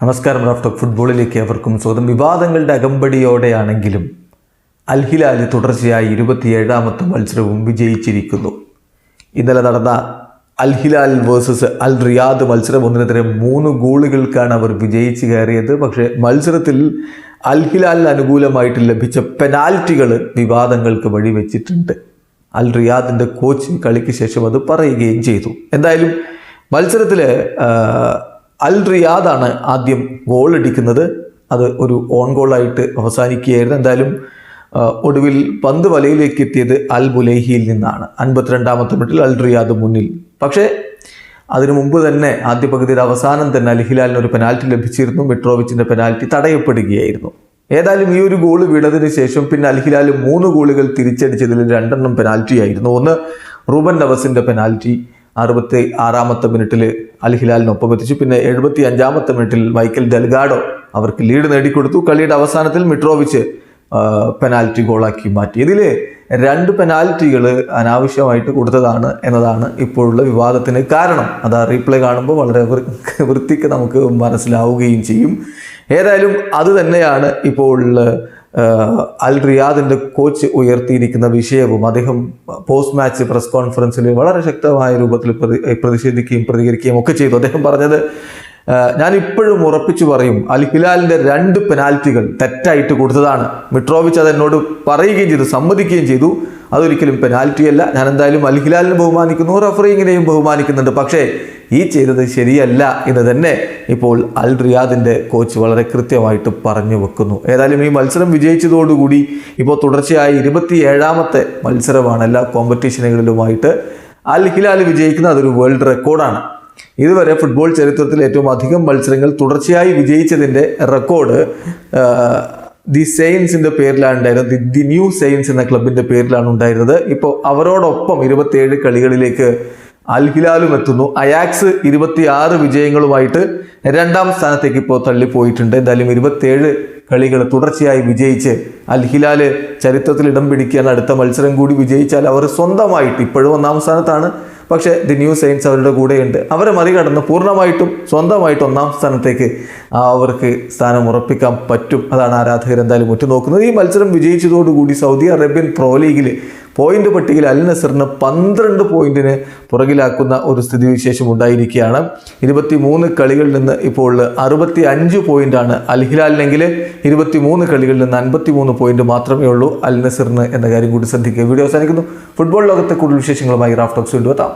നമസ്കാരം. Raf talk ഫുട്ബോളിലേക്ക് അവർക്കും സ്വാഗതം. വിവാദങ്ങളുടെ അകമ്പടിയോടെയാണെങ്കിലും അൽ ഹിലാൽ തുടർച്ചയായി 27ാമത്തെ മത്സരവും വിജയിച്ചിരിക്കുന്നു. ഇന്നലെ നടന്ന അൽ ഹിലാൽ വേഴ്സസ് അൽ റിയാദ് മത്സരം 1-3 ഗോളുകൾക്കാണ് അവർ വിജയിച്ച് കയറിയത്. പക്ഷേ മത്സരത്തിൽ അൽ ഹിലാലിന് അനുകൂലമായിട്ട് ലഭിച്ച പെനാൽറ്റികൾ വിവാദങ്ങൾക്ക് വഴിവെച്ചിട്ടുണ്ട്. അൽ റിയാദിൻ്റെ കോച്ച് കളിക്ക് ശേഷം അത് പറയുകയും ചെയ്തു. എന്തായാലും മത്സരത്തിൽ അൽ റിയാദാണ് ആദ്യം ഗോൾ അടിക്കുന്നത്. അത് ഒരു ഓൺ ഗോളായിട്ട് അവസാനിക്കുകയായിരുന്നു. എന്തായാലും ഒടുവിൽ പന്ത് വലയിലേക്ക് എത്തിയത് അൽ ബുലൈഹിയിൽ നിന്നാണ്. 52ാമത്തെ മിനിറ്റിൽ അൽ റിയാദ് മുന്നിൽ. പക്ഷേ അതിനു മുമ്പ് തന്നെ ആദ്യ പകുതിയുടെ അവസാനം തന്നെ അൽ ഹിലാലിന് ഒരു പെനാൽറ്റി ലഭിച്ചിരുന്നു. മിട്രോവിച്ചിൻ്റെ പെനാൽറ്റി തടയപ്പെടുകയായിരുന്നു. ഏതായാലും ഈ ഒരു ഗോൾ വീണതിന് ശേഷം പിന്നെ അൽ ഹിലാൽ 3 ഗോളുകൾ തിരിച്ചടിച്ചതിൽ 2 പെനാൽറ്റി ആയിരുന്നു. ഒന്ന് റൂബൻ നവസിൻ്റെ പെനാൽറ്റി 66ാമത്തെ മിനിറ്റിൽ അൽ ഹിലാലിനൊപ്പം എത്തിച്ചു. പിന്നെ 75ാമത്തെ മിനിറ്റിൽ മൈക്കൽ ഡെൽഗാഡോ അവർക്ക് ലീഡ് നേടിക്കൊടുത്തു. കളിയുടെ അവസാനത്തിൽ മിട്രോവിച്ച് പെനാൽറ്റി ഗോളാക്കി മാറ്റി. ഇതിൽ 2 പെനാൽറ്റികൾ അനാവശ്യമായിട്ട് കൊടുത്തതാണ് എന്നതാണ് ഇപ്പോഴുള്ള വിവാദത്തിന് കാരണം. അത് റീപ്ലേ കാണുമ്പോൾ വളരെ വൃത്തിക്ക് നമുക്ക് മനസ്സിലാവുകയും ചെയ്യും. ഏതായാലും അത് തന്നെയാണ് ഇപ്പോൾ അൽ റിയാദിൻ്റെ കോച്ച് ഉയർത്തിയിരിക്കുന്ന വിഷയവും. അദ്ദേഹം പോസ്റ്റ് മാച്ച് പ്രസ് കോൺഫറൻസിൽ വളരെ ശക്തമായ രൂപത്തിൽ പ്രതിഷേധിക്കുകയും പ്രതികരിക്കുകയും ഒക്കെ ചെയ്തു. അദ്ദേഹം പറഞ്ഞത്, ഞാൻ ഇപ്പോഴും ഉറപ്പിച്ചു പറയും, അൽ ഹിലാലിൻ്റെ 2 പെനാൽറ്റികൾ തെറ്റായിട്ട് കൊടുത്തതാണ്. മിട്രോവിച്ച് അതെന്നോട് പറയുകയും ചെയ്തു, സമ്മതിക്കുകയും ചെയ്തു. അതൊരിക്കലും പെനാൽറ്റിയല്ല. ഞാൻ എന്തായാലും അൽ ഹിലാലിനെ ബഹുമാനിക്കുന്നു, റഫറിങ്ങിനെയും ബഹുമാനിക്കുന്നുണ്ട്. പക്ഷേ ഈ ചെയ്തത് ശരിയല്ല എന്ന് തന്നെ ഇപ്പോൾ അൽ റിയാദിൻ്റെ കോച്ച് വളരെ കൃത്യമായിട്ട് പറഞ്ഞു വെക്കുന്നു. ഏതായാലും ഈ മത്സരം വിജയിച്ചതോടുകൂടി ഇപ്പോൾ തുടർച്ചയായി 27ാമത്തെ മത്സരമാണ് എല്ലാ കോമ്പറ്റീഷനുകളിലുമായിട്ട് അൽ ഹിലാൽ വിജയിക്കുന്നത്. അതൊരു വേൾഡ് റെക്കോർഡാണ്. ഇതുവരെ ഫുട്ബോൾ ചരിത്രത്തിൽ ഏറ്റവും അധികം മത്സരങ്ങൾ തുടർച്ചയായി വിജയിച്ചതിൻ്റെ റെക്കോർഡ് ദി സെയിൻസിൻ്റെ പേരിലാണ് ഉണ്ടായിരുന്നത്. ദി ന്യൂ സെയിൻസ് എന്ന ക്ലബിൻ്റെ പേരിലാണ് ഉണ്ടായിരുന്നത്. ഇപ്പോൾ അവരോടൊപ്പം 27 കളികളിലേക്ക് അൽ ഹിലാലും എത്തുന്നു. അയാക്സ് 26 വിജയങ്ങളുമായിട്ട് 2ാം സ്ഥാനത്തേക്ക് ഇപ്പോൾ തള്ളിപ്പോയിട്ടുണ്ട്. എന്തായാലും 27 കളികൾ തുടർച്ചയായി വിജയിച്ച് അൽ ഹിലാൽ ചരിത്രത്തിൽ ഇടം പിടിക്കാൻ അടുത്ത മത്സരം കൂടി വിജയിച്ചാൽ അവർ സ്വന്തമായിട്ട് ഇപ്പോഴും 1ാം സ്ഥാനത്താണ്. പക്ഷേ ദി ന്യൂ സെയിൻസ് അവരുടെ കൂടെയുണ്ട്. അവരെ മറികടന്ന് പൂർണ്ണമായിട്ടും സ്വന്തമായിട്ട് 1ാം സ്ഥാനത്തേക്ക് അവർക്ക് സ്ഥാനം ഉറപ്പിക്കാൻ പറ്റും. അതാണ് ആരാധകർ എന്തായാലും ഉറ്റുനോക്കുന്നത്. ഈ മത്സരം വിജയിച്ചതോടുകൂടി സൗദി അറേബ്യൻ പ്രോ ലീഗിൽ പോയിന്റ് പട്ടികയിൽ അൽ നസറിന് 12 പോയിന്റിന് പുറകിലാക്കുന്ന ഒരു സ്ഥിതിവിശേഷം ഉണ്ടായിരിക്കുകയാണ്. 23 കളികളിൽ നിന്ന് ഇപ്പോൾ 65 പോയിന്റാണ് അൽ ഹിലാലിനെങ്കിൽ 23 കളികളിൽ നിന്ന് 53 പോയിന്റ് മാത്രമേ ഉള്ളൂ അൽ നസറിന് എന്ന കാര്യം കൂടി ശ്രദ്ധിക്കുക. വീഡിയോ അവസാനിക്കുന്നു. ഫുട്ബോൾ ലോകത്തെ കൂടുതൽ വിശേഷങ്ങളുമായി റാഫ് ടോക്സ് വീണ്ടും എത്താം.